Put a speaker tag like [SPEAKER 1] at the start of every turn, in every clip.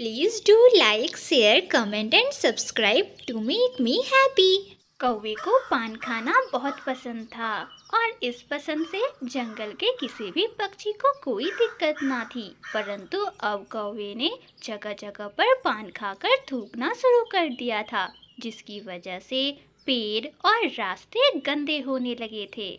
[SPEAKER 1] Please do like, share, comment and subscribe to make me happy। कौवे को पान खाना बहुत पसंद था और इस पसंद से जंगल के किसी भी पक्षी को कोई दिक्कत ना थी। परंतु अब कौवे ने जगह जगह पर पान खाकर थूकना शुरू कर दिया था, जिसकी वजह से पेड़ और रास्ते गंदे होने लगे थे।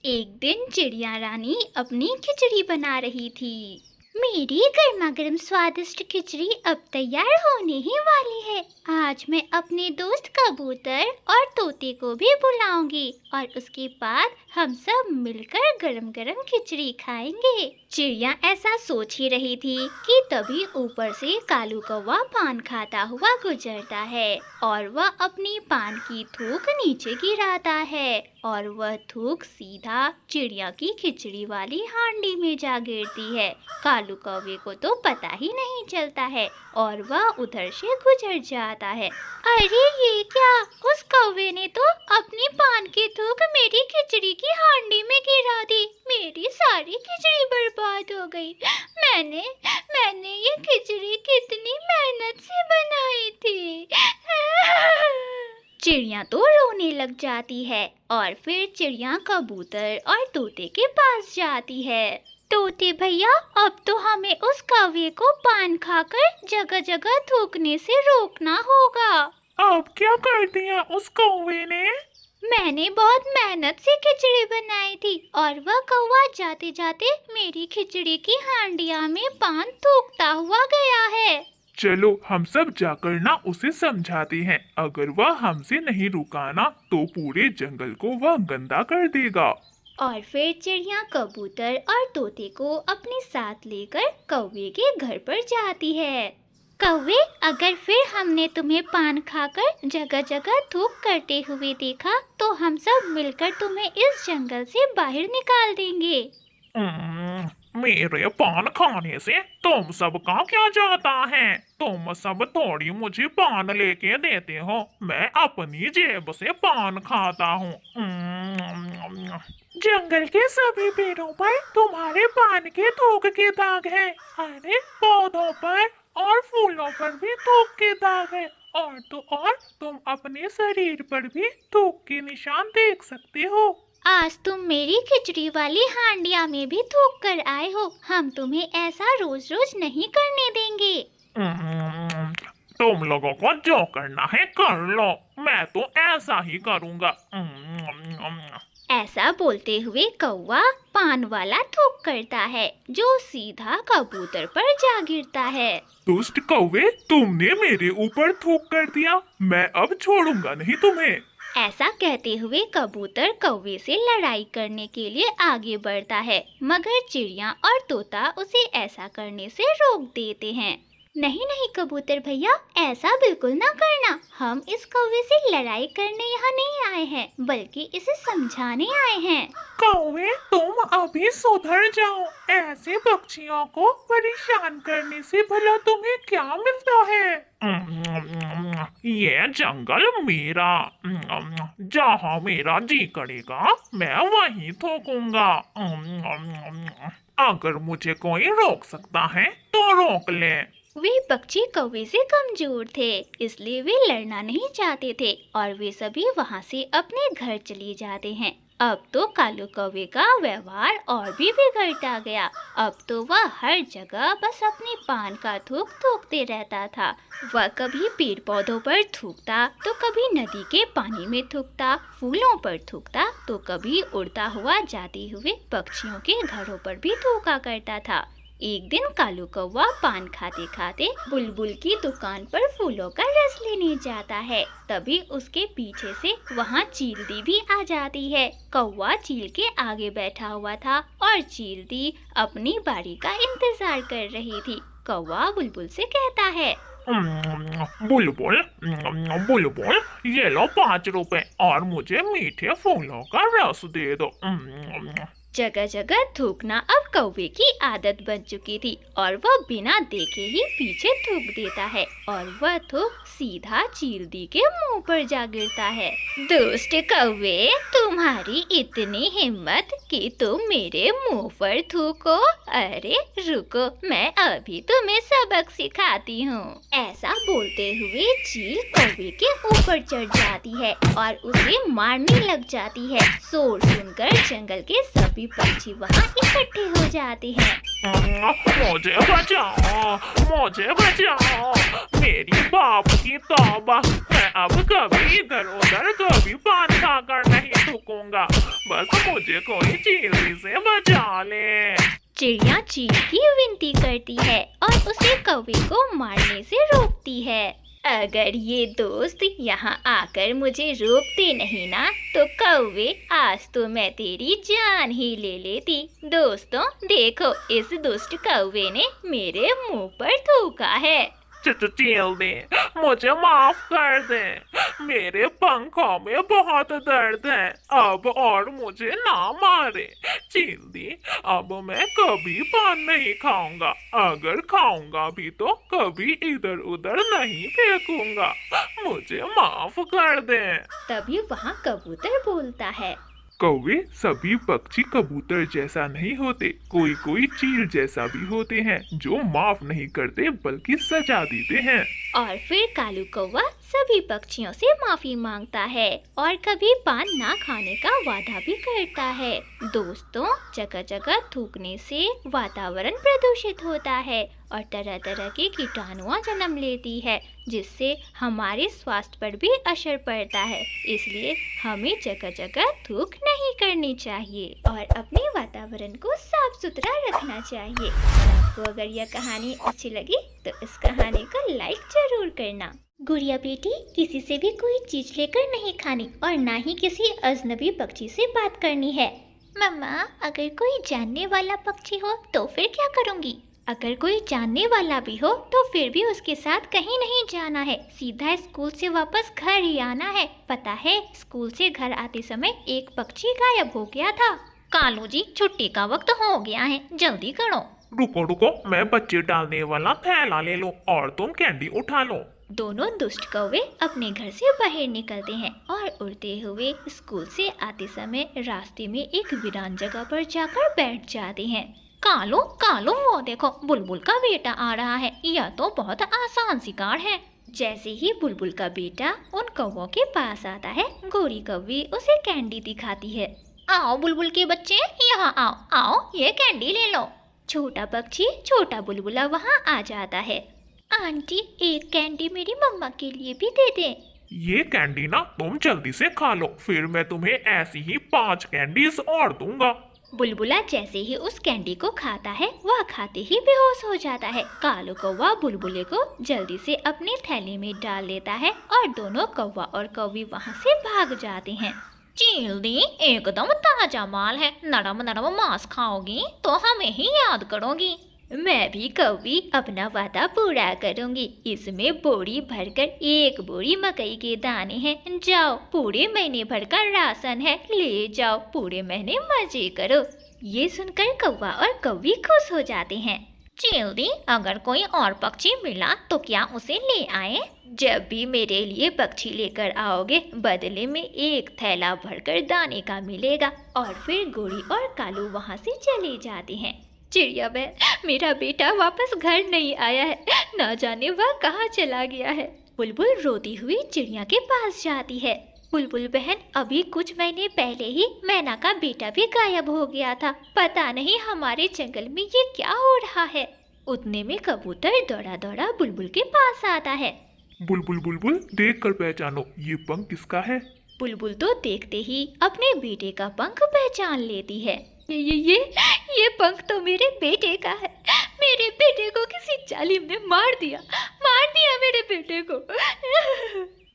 [SPEAKER 1] एक दिन चिड़िया रानी अपनी खिचड़ी बना रही थी। मेरी गर्मा गर्म स्वादिष्ट खिचड़ी अब तैयार होने ही वाली है। आज मैं अपने दोस्त कबूतर और तोते को भी बुलाऊंगी और उसके बाद हम सब मिलकर गरम गरम खिचड़ी खाएंगे। चिड़िया ऐसा सोच ही रही थी कि तभी ऊपर से कालू कौवा पान खाता हुआ गुजरता है और वह अपनी पान की थूक नीचे गिराता है और वह थूक सीधा चिड़िया की खिचड़ी वाली हांडी में जा गिरती है। कालू कौवे को तो पता ही नहीं चलता है और वह उधर से गुजर जाता है। अरे ये क्या, उस कौवे ने तो अपनी पान की थूक मेरी खिचड़ी की हांडी में गिरा दी। मेरी सारी खिचड़ी बर्बाद हो गई। मैंने ये खिचड़ी कितनी मेहनत से बनाई थी। चिड़िया तो रोने लग जाती है और फिर चिड़िया कबूतर और तोते के पास जाती है। तोते भैया, अब तो हमें उस कौवे को पान खाकर जगह जगह थूकने से रोकना होगा।
[SPEAKER 2] अब क्या कर दिया उस कौवे ने?
[SPEAKER 1] मैंने बहुत मेहनत से खिचड़ी बनाई थी और वह कौवा जाते जाते मेरी खिचड़ी की हांडिया में पान थूकता हुआ गया है।
[SPEAKER 2] चलो हम सब जाकर ना उसे समझाते हैं। अगर वह हमसे नहीं रुका ना तो पूरे जंगल को वह गंदा कर देगा।
[SPEAKER 1] और फिर चिड़िया कबूतर और तोते को अपने साथ लेकर कौवे के घर पर जाती है। कौवे, अगर फिर हमने तुम्हें पान खाकर जगह जगह थूक करते हुए देखा तो हम सब मिलकर तुम्हें इस जंगल से बाहर निकाल देंगे।
[SPEAKER 2] मेरे पान खाने से तुम सबका क्या जाता है? तुम सब थोड़ी मुझे पान लेके देते हो, मैं अपनी जेब से पान खाता हूँ। जंगल के सभी पेड़ों पर तुम्हारे पान के थूक के दाग हैं। अरे पौधों पर और फूलों पर भी थूक के दाग है और तो और तुम अपने शरीर पर भी थूक के निशान देख सकते हो।
[SPEAKER 1] आज तुम मेरी खिचड़ी वाली हांडिया में भी थूक कर आए हो। हम तुम्हें ऐसा रोज रोज नहीं करने देंगे।
[SPEAKER 2] तुम लोगों को जो करना है कर लो, मैं तो ऐसा ही करूँगा।
[SPEAKER 1] ऐसा बोलते हुए कौवा पान वाला थूक करता है जो सीधा कबूतर पर जा गिरता है।
[SPEAKER 2] दुष्ट कौवे, तुमने मेरे ऊपर थूक कर दिया, मैं अब छोड़ूंगा नहीं तुम्हें।
[SPEAKER 1] ऐसा कहते हुए कबूतर कौवे से लड़ाई करने के लिए आगे बढ़ता है, मगर चिड़िया और तोता उसे ऐसा करने से रोक देते हैं। नहीं नहीं कबूतर भैया, ऐसा बिल्कुल ना करना। हम इस कौवे से लड़ाई करने यहाँ नहीं आए हैं, बल्कि इसे समझाने आए हैं।
[SPEAKER 2] कौवे, तुम अभी सुधर जाओ। ऐसे पक्षियों को परेशान करने से भला तुम्हें क्या मिलता है? ये जंगल मेरा, जहाँ मेरा जी करेगा मैं वहीं थूकूंगा। अगर मुझे कोई रोक सकता है तो रोक ले।
[SPEAKER 1] वे पक्षी कौवे से कमजोर थे, इसलिए वे लड़ना नहीं चाहते थे और वे सभी वहाँ से अपने घर चले जाते हैं। अब तो कालू कौवे का व्यवहार और भी बिगड़ता गया। अब तो वह हर जगह बस अपनी पान का थूक थूकते रहता था। वह कभी पेड़ पौधों पर थूकता तो कभी नदी के पानी में थूकता, फूलों पर थूकता तो कभी उड़ता हुआ जाते हुए पक्षियों के घरों पर भी थूका करता था। एक दिन कालू कौवा पान खाते खाते बुलबुल की दुकान पर फूलों का रस लेने जाता है। तभी उसके पीछे से वहाँ चीलती भी आ जाती है। कौवा चील के आगे बैठा हुआ था और चीलती अपनी बारी का इंतजार कर रही थी। कौवा बुलबुल से कहता है,
[SPEAKER 2] बुलबुल, बुलबुल, ये लो 5 रुपए और मुझे मीठे फूलों का रस दे दो।
[SPEAKER 1] जगह जगह थूकना अब कौवे की आदत बन चुकी थी और वह बिना देखे ही पीछे थूक देता है और वह थूक सीधा चीलदी के मुंह पर जा गिरता है। दुष्ट कौवे, तुम्हारी इतनी हिम्मत कि तुम मेरे मुंह पर थूको? अरे रुको, मैं अभी तुम्हें सबक सिखाती हूँ। ऐसा बोलते हुए चील कौवे के ऊपर चढ़ जाती है और उसे मारने लग जाती है। शोर सुनकर जंगल के सभी पक्षी वहाँ इकट्ठे हो जाते हैं।
[SPEAKER 2] मुझे बचाओ, मुझे बचाओ, मेरी बाप की तौबा, मैं अब कभी इधर उधर कभी पान खाकर नहीं थूकूंगा, बस मुझे कोई चील से बचा ले।
[SPEAKER 1] चिड़िया चील की विनती करती है और उसे कौवे को मारने से रोकती है। अगर ये दोस्त यहाँ आकर मुझे रोकते नहीं ना तो कौवे, आज तो मैं तेरी जान ही ले लेती। दोस्तों देखो, इस दुष्ट कौवे ने मेरे मुंह पर थूका है।
[SPEAKER 2] चील दे, मुझे माफ कर दे, मेरे पंखों में बहुत दर्द है, अब और मुझे ना मारे। चील दी, अब मैं कभी पान नहीं खाऊंगा, अगर खाऊंगा भी तो कभी इधर उधर नहीं फेंकूंगा, मुझे माफ कर दे।
[SPEAKER 1] तभी वहाँ कबूतर बोलता है,
[SPEAKER 2] कौवे, सभी पक्षी कबूतर जैसा नहीं होते, कोई कोई चील जैसा भी होते हैं जो माफ नहीं करते बल्कि सजा देते हैं।
[SPEAKER 1] और फिर कालू कौवा सभी पक्षियों से माफी मांगता है और कभी पान ना खाने का वादा भी करता है। दोस्तों, जगह जगह थूकने से वातावरण प्रदूषित होता है और तरह तरह के कीटाणुआं जन्म लेती है, जिससे हमारे स्वास्थ्य पर भी असर पड़ता है। इसलिए हमें जगह जगह थूक नहीं करनी चाहिए और अपने वातावरण को साफ सुथरा रखना चाहिए। आपको अगर यह कहानी अच्छी लगी तो इस कहानी को लाइक जरूर करना। गुड़िया बेटी, किसी से भी कोई चीज लेकर नहीं खानी और ना ही किसी अजनबी पक्षी से बात करनी है। मम्मा, अगर कोई जानने वाला पक्षी हो तो फिर क्या करूँगी? अगर कोई जानने वाला भी हो तो फिर भी उसके साथ कहीं नहीं जाना है, सीधा स्कूल से वापस घर ही आना है। पता है, स्कूल से घर आते समय एक पक्षी गायब हो गया था। कालू जी, छुट्टी का वक्त हो गया है, जल्दी करो।
[SPEAKER 2] रुको रुको, मैं बच्चे डालने वाला थैला ले लो और तुम कैंडी उठा लो।
[SPEAKER 1] दोनों दुष्ट कौवे अपने घर से बाहर निकलते हैं और उड़ते हुए स्कूल से आते समय रास्ते में एक वीरान जगह पर जाकर बैठ जाते हैं। कालू कालू, वो देखो, बुलबुल का बेटा आ रहा है, यह तो बहुत आसान शिकार है। जैसे ही बुलबुल का बेटा उन कौवों के पास आता है, गोरी कौवी उसे कैंडी दिखाती है। आओ बुलबुल के बच्चे, यहाँ आओ आओ, ये कैंडी ले लो। छोटा पक्षी छोटा बुलबुला वहाँ आ जाता है। आंटी, एक कैंडी मेरी मम्मा के लिए भी दे दे।
[SPEAKER 2] ये कैंडी ना तुम जल्दी से खा लो, फिर मैं तुम्हें ऐसी ही 5 कैंडीज और दूंगा।
[SPEAKER 1] बुलबुला जैसे ही उस कैंडी को खाता है, वह खाते ही बेहोश हो जाता है। कालू कौवा बुलबुले को जल्दी से अपने थैले में डाल लेता है और दोनों कौवा और कौवी वहाँ से भाग जाते हैं। चील दी, एकदम ताजा माल है, नरम नरम मांस खाओगी तो हमें ही याद करोगी। मैं भी कौवी अपना वादा पूरा करूंगी। इसमें बोरी भरकर 1 बोरी मकई के दाने हैं, जाओ पूरे महीने भर का राशन है, ले जाओ, पूरे महीने मजे करो। ये सुनकर कौवा और कौवी खुश हो जाते हैं। चील दी, अगर कोई और पक्षी मिला तो क्या उसे ले आए? जब भी मेरे लिए पक्षी लेकर आओगे, बदले में 1 थैला भरकर दाने का मिलेगा। और फिर गोरी और कालू वहाँ से चले जाते हैं। चिड़िया बहन, मेरा बेटा वापस घर नहीं आया है, ना जाने वह कहाँ चला गया है। बुलबुल रोती हुई चिड़िया के पास जाती है। बुलबुल बहन, अभी कुछ महीने पहले ही मैना का बेटा भी गायब हो गया था, पता नहीं हमारे जंगल में ये क्या हो रहा है। उतने में कबूतर दौड़ा दौड़ा बुलबुल के पास आता है।
[SPEAKER 2] बुलबुल बुलबुल, देख कर पहचानो, ये पंख किसका है?
[SPEAKER 1] बुलबुल तो देखते ही अपने बेटे का पंख पहचान लेती है। ये पंख तो मेरे बेटे का है। मेरे बेटे को किसी जालिम ने मार दिया मेरे बेटे को।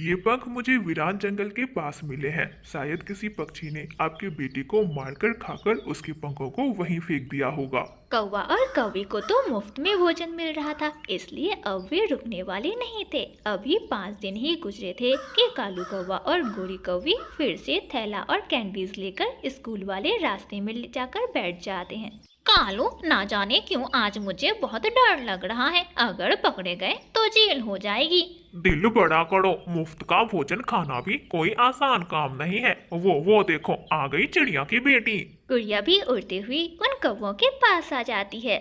[SPEAKER 2] ये पंख मुझे वीरान जंगल के पास मिले हैं। शायद किसी पक्षी ने आपके बेटे को मारकर खाकर उसके पंखों को वहीं फेंक दिया होगा।
[SPEAKER 1] कौवा और कौवी को तो मुफ्त में भोजन मिल रहा था, इसलिए अब वे रुकने वाले नहीं थे। अभी 5 दिन ही गुजरे थे कि कालू कौवा और गोरी कौवी फिर से थैला और कैंडीज लेकर स्कूल वाले रास्ते में जाकर बैठ जाते हैं। कालू, ना जाने क्यों आज मुझे बहुत डर लग रहा है। अगर पकड़े गए तो जेल हो जाएगी।
[SPEAKER 2] दिल बड़ा करो, मुफ्त का भोजन खाना भी कोई आसान काम नहीं है। वो देखो, आ गई चिड़िया की बेटी।
[SPEAKER 1] गुड़िया भी उड़ती हुई उन कौवों के पास आ जाती है।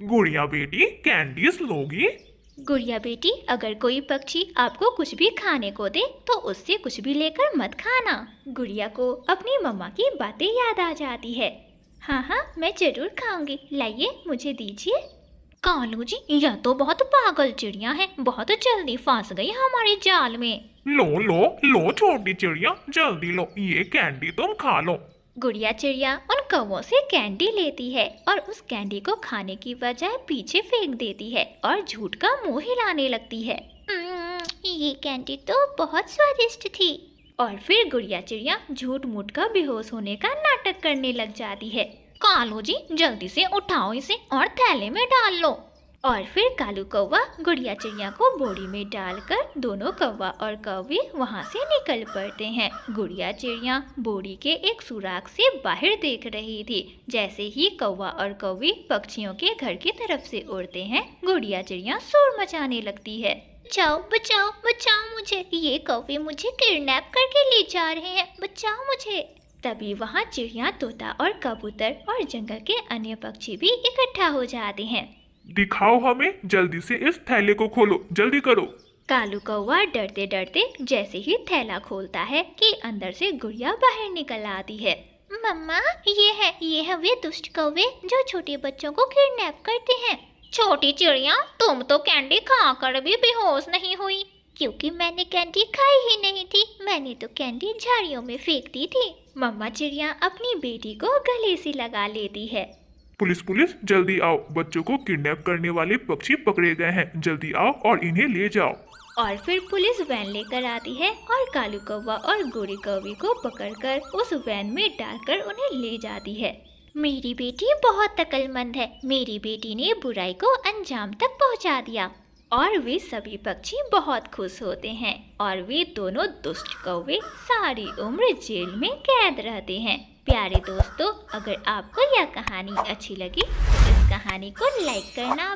[SPEAKER 2] गुड़िया बेटी, कैंडीज लोगी?
[SPEAKER 1] गुड़िया बेटी, अगर कोई पक्षी आपको कुछ भी खाने को दे तो उससे कुछ भी लेकर मत खाना। गुड़िया को अपनी मम्मा की बातें याद आ जाती है। हाँ हाँ, मैं जरूर खाऊंगी, लाइए मुझे दीजिए। कालू जी, यह तो बहुत पागल चिड़िया है, बहुत जल्दी फंस गई हमारे जाल में।
[SPEAKER 2] लो छोटी चिड़िया, जल्दी लो, ये कैंडी तुम खा लो।
[SPEAKER 1] गुड़िया चिड़िया उन कौवों से कैंडी लेती है और उस कैंडी को खाने की बजाय पीछे फेंक देती है और झूठ का मुंह हिलाने लगती है। ये कैंडी तो बहुत स्वादिष्ट थी। और फिर गुड़िया चिड़िया झूठ मूठ का बेहोश होने का नाटक करने लग जाती है। कालू जी, जल्दी से उठाओ इसे और थैले में डाल लो। और फिर कालू कौवा गुड़िया चिड़िया को बोरी में डालकर दोनों कौवा और कौवी वहाँ से निकल पड़ते हैं। गुड़िया चिड़िया बोरी के एक सुराख से बाहर देख रही थी। जैसे ही कौवा और कौवी पक्षियों के घर की तरफ से उड़ते हैं, गुड़िया चिड़िया शोर मचाने लगती है। बचाओ बचाओ बचाओ मुझे, ये कौवे मुझे किडनैप करके ले जा रहे हैं, बचाओ मुझे। तभी वहाँ चिड़िया, तोता और कबूतर और जंगल के अन्य पक्षी भी इकट्ठा हो जाते हैं।
[SPEAKER 2] दिखाओ हमें, जल्दी से इस थैले को खोलो, जल्दी करो।
[SPEAKER 1] कालू कौवा डरते डरते जैसे ही थैला खोलता है कि अंदर से गुड़िया बाहर निकल आती है। मम्मा, ये है वे दुष्ट कौवे जो छोटे बच्चों को किडनैप करते हैं। छोटी चिड़िया, तुम तो कैंडी खाकर भी बेहोश नहीं हुई। क्योंकि मैंने कैंडी खाई ही नहीं थी, मैंने तो कैंडी झाड़ियों में फेंक दी थी। मम्मा चिड़िया अपनी बेटी को गले से लगा लेती है।
[SPEAKER 2] पुलिस, जल्दी आओ, बच्चों को किडनैप करने वाले पक्षी पकड़े गए हैं, जल्दी आओ और इन्हें ले जाओ।
[SPEAKER 1] और फिर पुलिस वैन लेकर आती है और कालू कौवा और गोरी कौवी को पकड़कर उस वैन में डालकर उन्हें ले जाती है। मेरी बेटी बहुत अक्लमंद है, मेरी बेटी ने बुराई को अंजाम तक पहुंचा दिया। और वे सभी पक्षी बहुत खुश होते हैं और वे दोनों दुष्ट कौवे सारी उम्र जेल में कैद रहते हैं। प्यारे दोस्तों, अगर आपको यह कहानी अच्छी लगी तो इस कहानी को लाइक करना